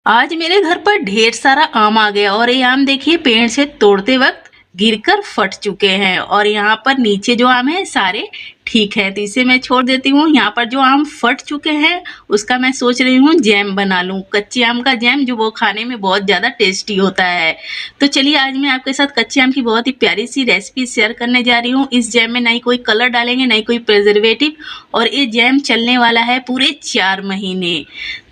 आज मेरे घर पर ढेर सारा आम आ गया और ये आम देखिए पेड़ से तोड़ते वक्त गिरकर फट चुके हैं और यहाँ पर नीचे जो आम है सारे ठीक है, तो इसे मैं छोड़ देती हूँ। यहाँ पर जो आम फट चुके हैं उसका मैं सोच रही हूँ जैम बना लूँ, कच्चे आम का जैम, जो वो खाने में बहुत ज़्यादा टेस्टी होता है। तो चलिए आज मैं आपके साथ कच्चे आम की बहुत ही प्यारी सी रेसिपी शेयर करने जा रही हूँ। इस जैम में ना ही कोई कलर डालेंगे, ना ही कोई प्रिजर्वेटिव, और ये जैम चलने वाला है पूरे 4 महीने।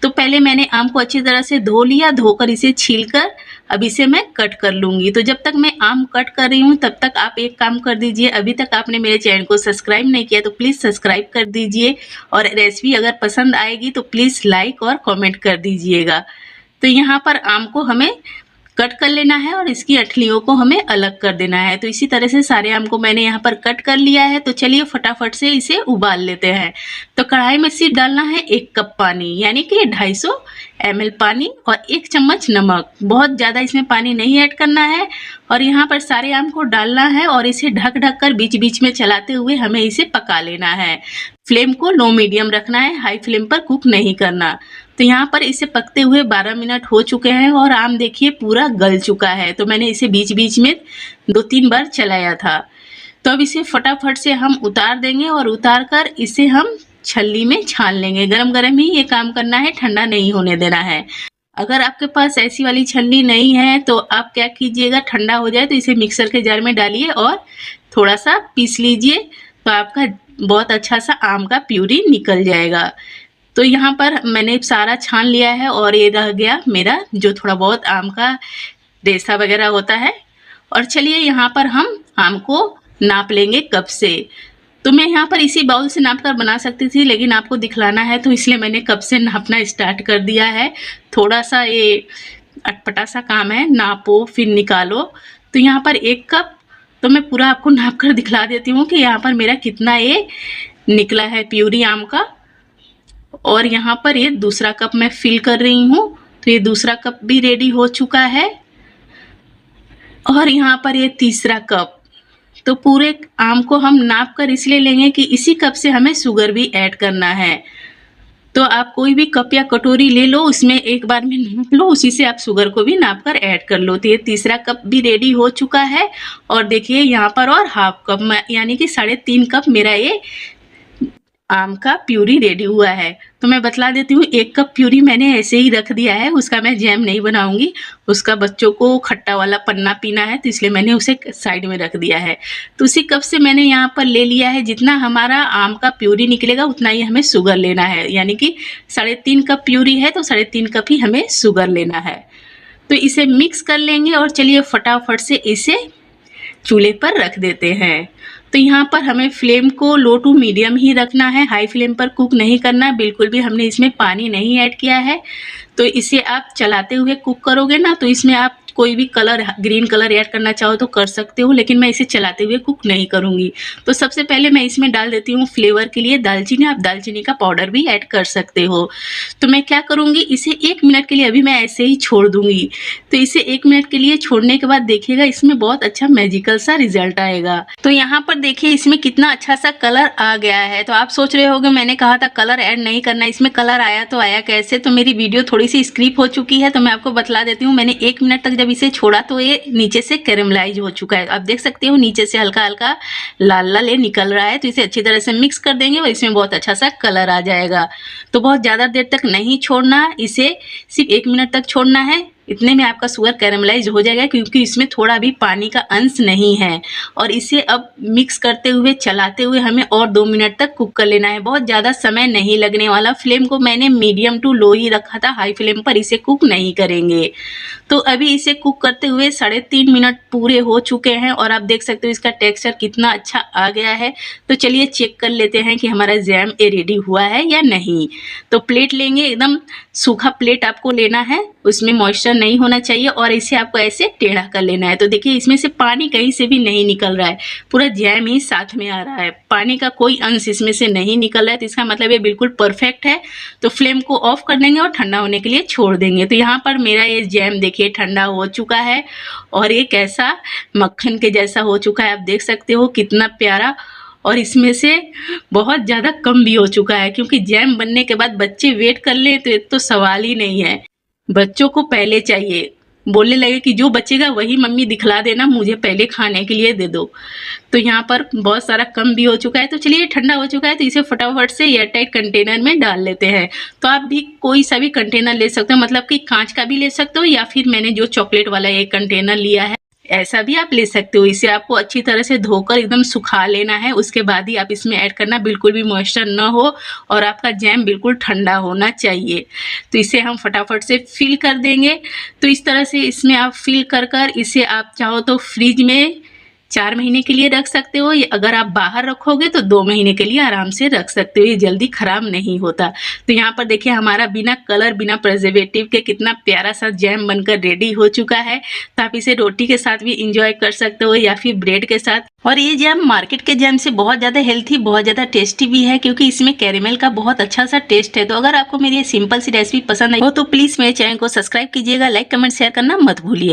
तो पहले मैंने आम को अच्छी तरह से धो लिया, धोकर इसे छीलकर अब इसे मैं कट कर लूँगी। तो जब तक मैं आम कट कर रही हूँ तब तक आप एक काम कर दीजिए, अभी तक आपने मेरे चैनल को सब्सक्राइब नहीं किया तो प्लीज़ सब्सक्राइब कर दीजिए, और रेसिपी अगर पसंद आएगी तो प्लीज़ लाइक और कमेंट कर दीजिएगा। तो यहाँ पर आम को हमें कट कर लेना है और इसकी अठलियों को हमें अलग कर देना है। तो इसी तरह से सारे आम को मैंने यहाँ पर कट कर लिया है। तो चलिए फटाफट से इसे उबाल लेते हैं। तो कढ़ाई में सिर्फ डालना है 1 कप पानी, यानी कि 250 ml पानी, और 1 चम्मच नमक। बहुत ज़्यादा इसमें पानी नहीं ऐड करना है। और यहाँ पर सारे आम को डालना है और इसे ढक ढक कर बीच बीच में चलाते हुए हमें इसे पका लेना है। फ्लेम को लो मीडियम रखना है, हाई फ्लेम पर कुक नहीं करना। तो यहाँ पर इसे पकते हुए 12 मिनट हो चुके हैं और आम देखिए पूरा गल चुका है। तो मैंने इसे बीच बीच में 2-3 बार चलाया था। तो अब इसे फटाफट से हम उतार देंगे और उतार कर इसे हम छलनी में छान लेंगे। गरम गरम ही ये काम करना है, ठंडा नहीं होने देना है। अगर आपके पास ऐसी वाली छलनी नहीं है तो आप क्या कीजिएगा, ठंडा हो जाए तो इसे मिक्सर के जार में डालिए और थोड़ा सा पीस लीजिए, तो आपका बहुत अच्छा सा आम का प्यूरी निकल जाएगा। तो यहाँ पर मैंने सारा छान लिया है और ये रह गया मेरा जो थोड़ा बहुत आम का रेशा वगैरह होता है। और चलिए यहाँ पर हम आम को नाप लेंगे कप से। तो मैं यहाँ पर इसी बाउल से नाप कर बना सकती थी, लेकिन आपको दिखलाना है तो इसलिए मैंने कप से नापना स्टार्ट कर दिया है। थोड़ा सा ये अटपटा सा काम है, नापो फिर निकालो। तो यहाँ पर 1 कप, तो मैं पूरा आपको नाप कर दिखला देती हूँ कि यहाँ पर मेरा कितना ये निकला है प्यूरी आम का। और यहाँ पर ये दूसरा कप मैं फिल कर रही हूँ। तो ये दूसरा कप भी रेडी हो चुका है और यहाँ पर ये तीसरा कप। तो पूरे आम को हम नाप कर इसलिए लेंगे कि इसी कप से हमें शुगर भी ऐड करना है। तो आप कोई भी कप या कटोरी ले लो, उसमें एक बार में नाप लो, उसी से आप शुगर को भी नाप कर ऐड कर लो। तो ये तीसरा कप भी रेडी हो चुका है और देखिए यहाँ पर और हाफ कप, यानी कि 3.5 कप मेरा ये आम का प्यूरी रेडी हुआ है। तो मैं बतला देती हूँ, 1 कप प्यूरी मैंने ऐसे ही रख दिया है, उसका मैं जैम नहीं बनाऊंगी। उसका बच्चों को खट्टा वाला पन्ना पीना है तो इसलिए मैंने उसे साइड में रख दिया है। तो उसी कप से मैंने यहाँ पर ले लिया है, जितना हमारा आम का प्यूरी निकलेगा उतना ही हमें शुगर लेना है, यानी कि 3.5 कप प्यूरी है तो 3.5 कप ही हमें शुगर लेना है। तो इसे मिक्स कर लेंगे और चलिए फटाफट से इसे चूल्हे पर रख देते हैं। तो यहाँ पर हमें फ्लेम को लो टू मीडियम ही रखना है, हाई फ्लेम पर कुक नहीं करना बिल्कुल भी। हमने इसमें पानी नहीं ऐड किया है। तो इसे आप चलाते हुए कुक करोगे ना, तो इसमें आप कोई भी कलर, ग्रीन कलर ऐड करना चाहो तो कर सकते हो, लेकिन मैं इसे चलाते हुए कुक नहीं करूँगी। तो सबसे पहले मैं इसमें डाल देती हूँ फ्लेवर के लिए दालचीनी। आप दालचीनी का पाउडर भी ऐड कर सकते हो। तो मैं क्या करूँगी, इसे 1 मिनट के लिए अभी मैं ऐसे ही छोड़ दूँगी। तो इसे 1 मिनट के लिए छोड़ने के बाद देखिएगा इसमें बहुत अच्छा मैजिकल सा रिजल्ट आएगा। तो यहाँ पर देखिए इसमें कितना अच्छा सा कलर आ गया है। तो आप सोच रहे होंगे मैंने कहा था कलर ऐड नहीं करना, इसमें कलर आया तो आया कैसे। तो मेरी वीडियो थोड़ी सी स्किप हो चुकी है, तो मैं आपको बतला देती हूँ। मैंने 1 मिनट तक जब इसे छोड़ा तो ये नीचे से कैरेमलाइज हो चुका है। आप देख सकते हो नीचे से हल्का हल्का लाल लाल ये निकल रहा है। तो इसे अच्छी तरह से मिक्स कर देंगे और इसमें बहुत अच्छा सा कलर आ जाएगा। तो बहुत ज़्यादा देर तक नहीं छोड़ना, इसे सिर्फ 1 मिनट तक छोड़ना है। इतने में आपका शुगर कैरेमलाइज हो जाएगा, क्योंकि इसमें थोड़ा भी पानी का अंश नहीं है। और इसे अब मिक्स करते हुए चलाते हुए हमें और 2 मिनट तक कुक कर लेना है। बहुत ज़्यादा समय नहीं लगने वाला। फ्लेम को मैंने मीडियम टू लो ही रखा था, हाई फ्लेम पर इसे कुक नहीं करेंगे। तो अभी इसे कुक करते हुए 3.5 मिनट पूरे हो चुके हैं और आप देख सकते हो इसका टेक्सचर कितना अच्छा आ गया है। तो चलिए चेक कर लेते हैं कि हमारा जैम ये रेडी हुआ है या नहीं। तो प्लेट लेंगे, एकदम सूखा प्लेट आपको लेना है, उसमें मॉइस्चर नहीं होना चाहिए, और इसे आपको ऐसे टेढ़ा कर लेना है। तो देखिए इसमें से पानी कहीं से भी नहीं निकल रहा है, पूरा जैम ही साथ में आ रहा है, पानी का कोई अंश इसमें से नहीं निकल रहा है। तो इसका मतलब ये बिल्कुल परफेक्ट है। तो फ्लेम को ऑफ कर देंगे और ठंडा होने के लिए छोड़ देंगे। तो यहाँ पर मेरा ये जैम देखिए ठंडा हो चुका है और ये कैसा मक्खन के जैसा हो चुका है। आप देख सकते हो कितना प्यारा, और इसमें से बहुत ज़्यादा कम भी हो चुका है, क्योंकि जैम बनने के बाद बच्चे वेट कर लें तो ये तो सवाल ही नहीं है। बच्चों को पहले चाहिए, बोलने लगे कि जो बचेगा वही मम्मी दिखला देना, मुझे पहले खाने के लिए दे दो। तो यहाँ पर बहुत सारा कम भी हो चुका है, तो चलिए ठंडा हो चुका है तो इसे फटाफट से एयरटाइट कंटेनर में डाल लेते हैं। तो आप भी कोई सा भी कंटेनर ले सकते हो, मतलब कि कांच का भी ले सकते हो या फिर मैंने जो चॉकलेट वाला एक कंटेनर लिया है ऐसा भी आप ले सकते हो। इसे आपको अच्छी तरह से धोकर एकदम सुखा लेना है, उसके बाद ही आप इसमें ऐड करना, बिल्कुल भी मॉइस्चर ना हो और आपका जैम बिल्कुल ठंडा होना चाहिए। तो इसे हम फटाफट से फिल कर देंगे। तो इस तरह से इसमें आप फिल कर इसे आप चाहो तो फ्रिज में 4 महीने के लिए रख सकते हो, या अगर आप बाहर रखोगे तो 2 महीने के लिए आराम से रख सकते हो, ये जल्दी खराब नहीं होता। तो यहाँ पर देखिए हमारा बिना कलर बिना प्रिजर्वेटिव के कितना प्यारा सा जैम बनकर रेडी हो चुका है। तो आप इसे रोटी के साथ भी इंजॉय कर सकते हो या फिर ब्रेड के साथ। और ये जैम मार्केट के जैम से बहुत ज़्यादा हेल्थी, बहुत ज़्यादा टेस्टी भी है, क्योंकि इसमें कैरेमल का बहुत अच्छा सा टेस्ट है। तो अगर आपको मेरी ये सिंपल सी रेसिपी पसंद आई हो तो प्लीज़ मेरे चैनल को सब्सक्राइब कीजिएगा, लाइक कमेंट शेयर करना मत भूलिए।